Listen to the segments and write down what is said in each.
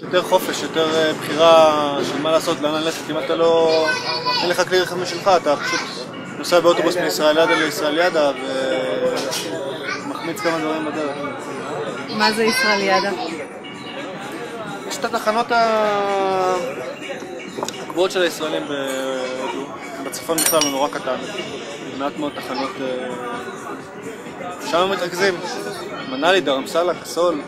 יותר חופש, יותר בחירה של מה לעשות, לאן ללכת. אם אתה לא... אין לך כלי רכב משלך, אתה פשוט נוסע באוטובוס מישראליאדה לישראליאדה ומחמיץ כמה דברים בדרך. מה זה ישראליאדה? יש את התחנות הקבועות של הישראלים בצפון בכלל, הוא נורא קטן. מעט מאוד תחנות... שם הם מתרכזים. מנאלי, דרמסלה, קסול.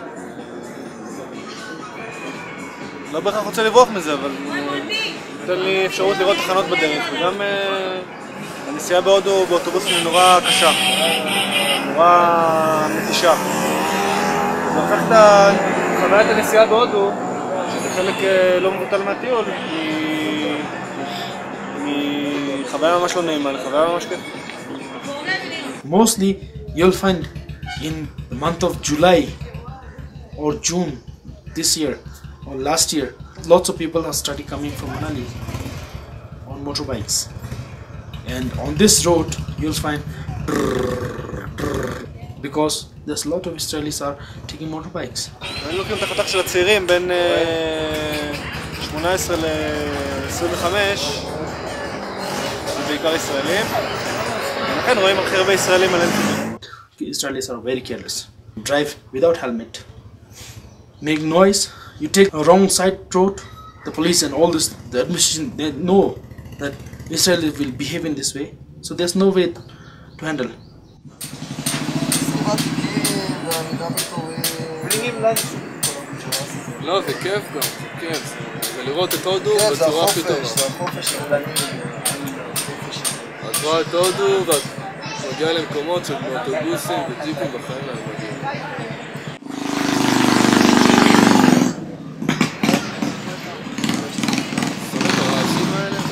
לא בהכרח רוצה לברוח מזה, אבל נותן לי אפשרות לראות תחנות בדרך, וגם הנסיעה בהודו באוטובוסים נורא קשה, נורא מתישה. זה הופך את חוויית הנסיעה בהודו, שזה חלק לא מבוטל מהטיול, מחוויה ממש לא נעימה לחוויה ממש כיף. Mostly you'll find in the month of July or June this year or last year, lots of people have started coming from Manali on motorbikes, and on this road you'll find because there's a lot of Israelis are taking motorbikes. אני לוקחים את החתך של הצעירים בין 18 ל-25, בעיקר ישראלים, ולכן רואים הכי הרבה ישראלים על NTV. Israelis are very careless. Drive without helmet, make noise. You take a wrong side road, the police and all this, the administration, they know that Israel will behave in this way, so there's no way to handle. לא, זה כיף גם, זה כיף. זה לראות את הודו בצורה הכי טובה. זה החופש שלנו. את רואה את הודו ואת מגיעה למקומות של אוטובוסים וג'יפים בחיים להם מגיעים.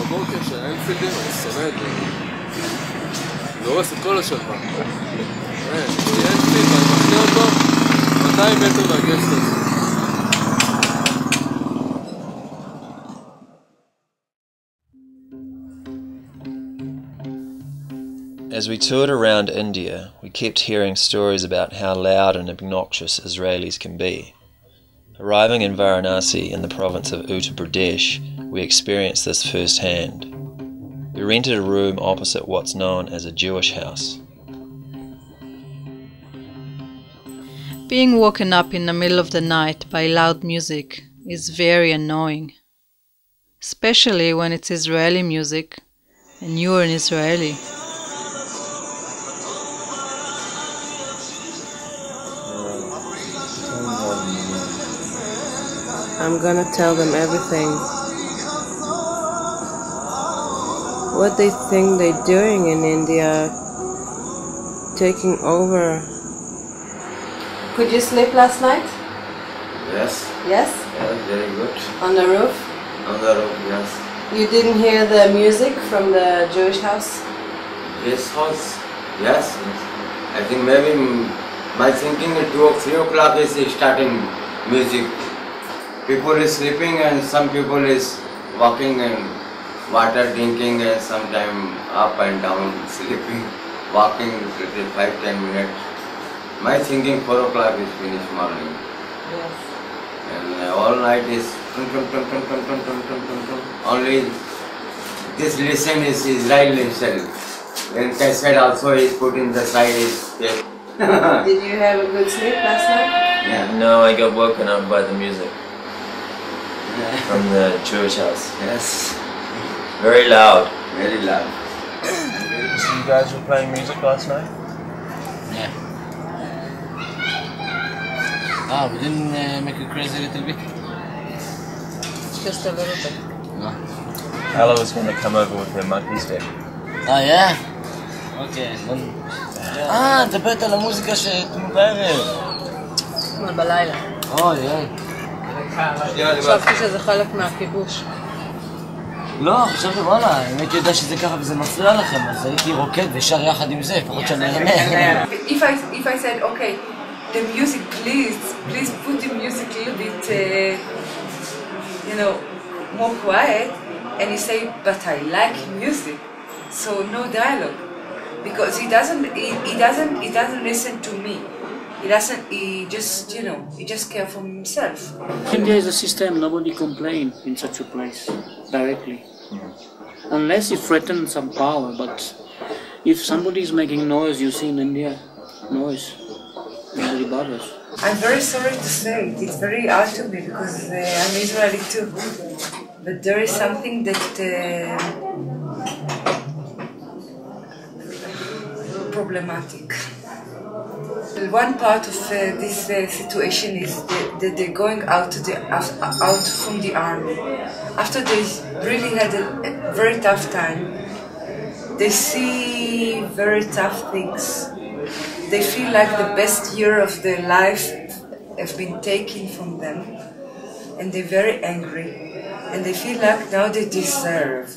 בבוקר של האנפילדים, אני שונא את זה. זה הורס את כל השלווה. יש לי אנפילד ואני מכניע אותו 200 מטר מהגסט הזה. As we toured around India, we kept hearing stories about how loud and obnoxious Israelis can be. Arriving in Varanasi in the province of Uttar Pradesh, we experienced this firsthand. We rented a room opposite what's known as a Jewish house. Being woken up in the middle of the night by loud music is very annoying, especially when it's Israeli music and you're an Israeli. I'm gonna tell them everything. What they think they're doing in India, taking over. Could you sleep last night? Yes. Yes? Yes, very good. On the roof? On the roof, yes. You didn't hear the music from the Jewish house? His house? Yes. I think maybe my thinking at 2 or 3 o'clock is starting music. People is sleeping and some people is walking and water drinking and sometime up and down sleeping, walking 5-10 minutes. My thinking 4 o'clock is finished morning. Yes. And all night is only this listen is Israel himself. And cassette also is put in the side. Did you have a good sleep last night? Yeah. No, I got woken up by the music from the Jewish house. Yes. Very loud. Very loud. So you guys were playing music last night? Yeah. We didn't make you crazy a little bit? Just a little bit. No. Ella was going to come over with her monkey stick. Oh yeah? Okay. את מדברת על המוזיקה שאתמול בערב. אתמול בלילה. אוי אוי. חשבתי שזה חלק מהכיבוש. לא, חשבתי וואלה, אם הייתי יודע שזה ככה וזה מפריע לכם, אז הייתי רוקד ושר יחד עם זה, לפחות שאני ארמה. If I said, okay, the music, please put the music a little bit, more quiet, and you say, but I like music, so no dialogue, because he doesn't listen to me. he just, you know, he just cares for himself. India is a system, nobody complains in such a place directly. Unless you threaten some power, but if somebody is making noise, you see in India, noise, nobody bothers. I'm very sorry to say it, it's very hard to me because I'm Israeli too. But there is something that problematic. One part of this situation is that they're going out from the army. After they really had a very tough time, they see very tough things. They feel like the best year of their life have been taken from them, and they're very angry. And they feel like now they deserve.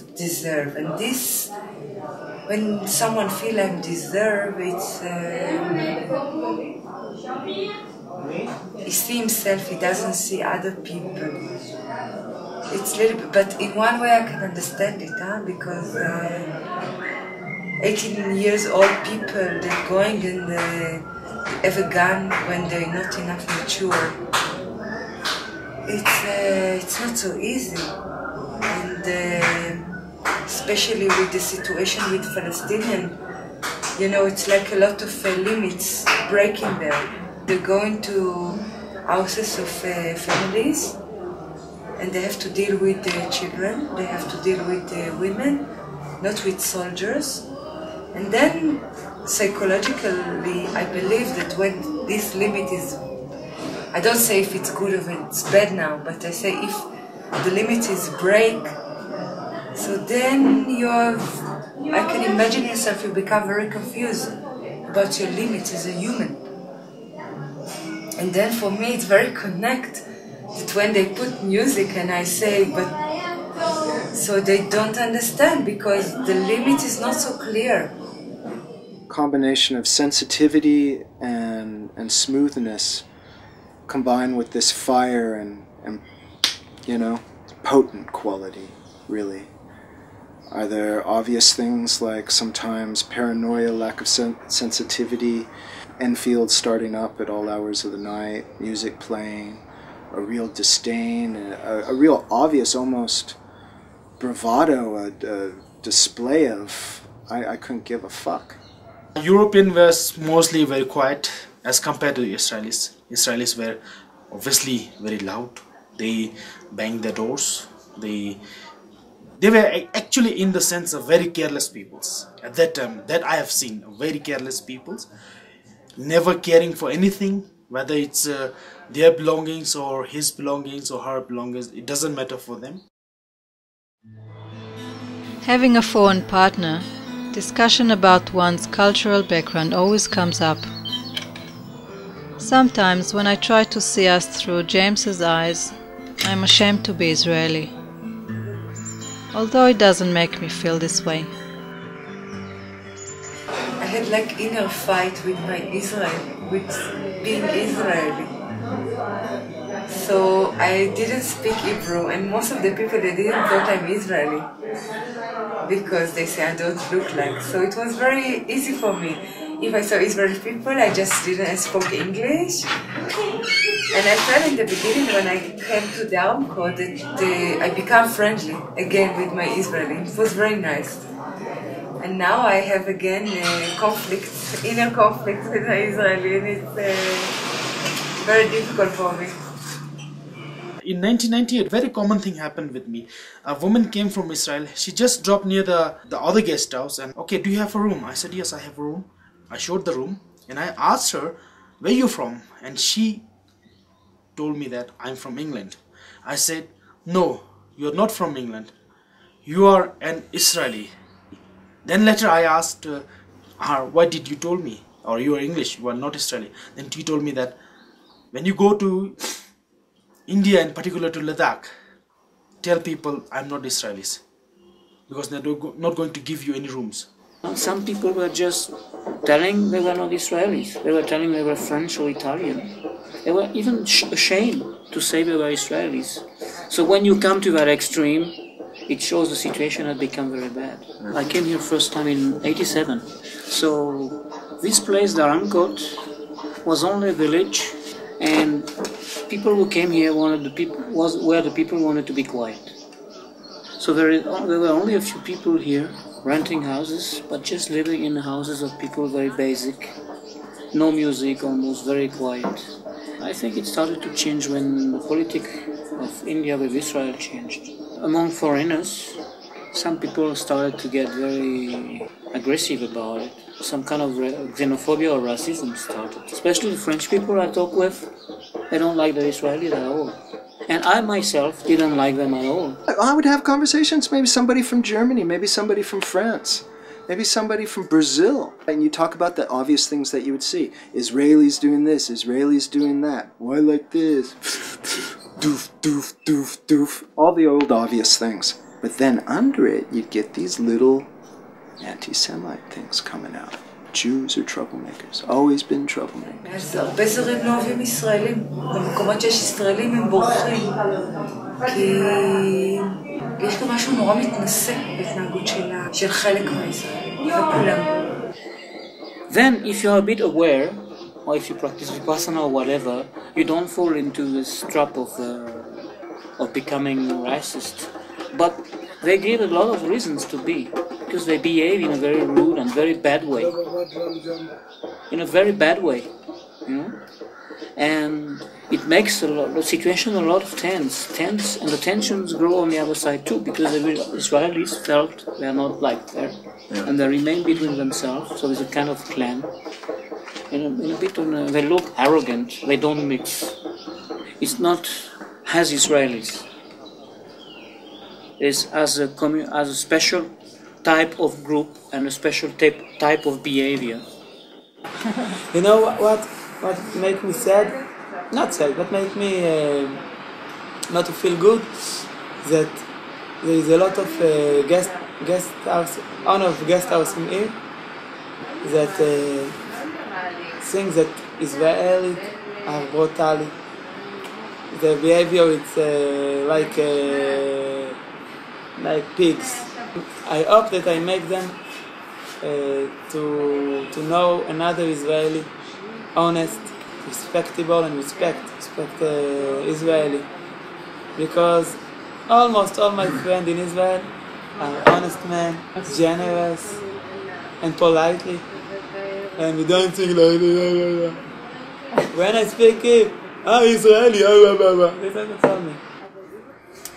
And this, when someone feels like deserve, he sees himself, he doesn't see other people. It's little bit, but in one way I can understand it, because 18 years old people, they're going and have a gun when they're not enough mature. It's not so easy, and especially with the situation with Palestinians, you know, it's like a lot of limits breaking there. They're going to houses of families, and they have to deal with the children, they have to deal with the women, not with soldiers. And then psychologically, I believe that when this limit is, I don't say if it's good or it's bad now, but I say if the limit is break, so then you have, I can imagine yourself, you become very confused about your limits as a human. And then for me it's very connect that when they put music and I say, but so they don't understand because the limit is not so clear. Combination of sensitivity and smoothness combined with this fire and you know, potent quality, really. Are there obvious things like sometimes paranoia, lack of sensitivity, Enfield starting up at all hours of the night, music playing, a real disdain, a real obvious almost bravado, a display of I couldn't give a fuck. European were mostly very quiet as compared to the Israelis. Israelis were obviously very loud. They banged their doors. They were actually, in the sense, of very careless peoples. At that time, that I have seen, very careless peoples, never caring for anything, whether it's their belongings or his belongings or her belongings. It doesn't matter for them. Having a foreign partner, discussion about one's cultural background always comes up. Sometimes when I try to see us through James's eyes, I'm ashamed to be Israeli. Although it doesn't make me feel this way. I had like inner fight with my Israel, with being Israeli. So I didn't speak Hebrew, and most of the people, they didn't thought I'm Israeli because they say I don't look like. So it was very easy for me. If I saw Israeli people, I just didn't speak English. And I felt in the beginning when I came to the Armco that I became friendly again with my Israeli. It was very nice. And now I have again conflict, inner conflict with my Israeli, and it's very difficult for me. In 1998, a very common thing happened with me. A woman came from Israel. She just dropped near the other guest house and, okay, do you have a room? I said, yes, I have a room. I showed the room and I asked her, where are you from? And she told me that I'm from England. I said, no, you're not from England. You are an Israeli. Then later I asked her, why did you told me? Or you are English, you are not Israeli. Then she told me that when you go to India, in particular to Ladakh, tell people I'm not Israelis because they're not going to give you any rooms. Some people were just telling they were not Israelis. They were telling they were French or Italian. They were even ashamed to say they were Israelis. So when you come to that extreme, it shows the situation had become very bad. I came here first time in '87. So this place, the Ramkot, was only a village, and people who came here were the people wanted to be quiet. So there were only a few people here renting houses, but just living in the houses of people very basic, no music, almost very quiet. I think it started to change when the politics of India with Israel changed. Among foreigners, some people started to get very aggressive about it. Some kind of xenophobia or racism started. Especially the French people I talk with, they don't like the Israelis at all. And I myself didn't like them at all. I would have conversations, maybe somebody from Germany, maybe somebody from France, maybe somebody from Brazil. And you talk about the obvious things that you would see. Israelis doing this, Israelis doing that. Why like this? Doof, doof, doof, doof. All the old obvious things. But then under it, you'd get these little anti-Semite things coming out. Jews are troublemakers, always been troublemakers. אז הרבה זרים לא אוהבים ישראלים. במקומות שיש ישראלים הם בורחים. כי יש גם משהו נורא מתנשא בהתנהגות של חלק מהישראלים, וכולם. Then, if you're a bit aware, or if you practice Vipassana or whatever, you don't fall into this trap of becoming racist. But they give a lot of reasons to be, because they behave in a very rude and very bad way. In a very bad way, you know? And it makes the situation a lot of tense, and the tensions grow on the other side too, because the Israelis felt they are not liked there, and they remain between themselves, so there's a kind of clan. They look arrogant, they don't mix. It's not as Israelis. It's as a special type of group and a special type of behavior. You know what made me sad? Not sad, but made me not to feel good. That there is a lot of guest house, owner of guest house in here that think that Israelis are brutal. The behavior is like pigs. I hope that I make them to know another Israeli, honest, respectable, and respect Israeli, because almost all my friends in Israel are honest men, generous, and politely, and we don't think like this. When I speak, Israeli, they don't tell me.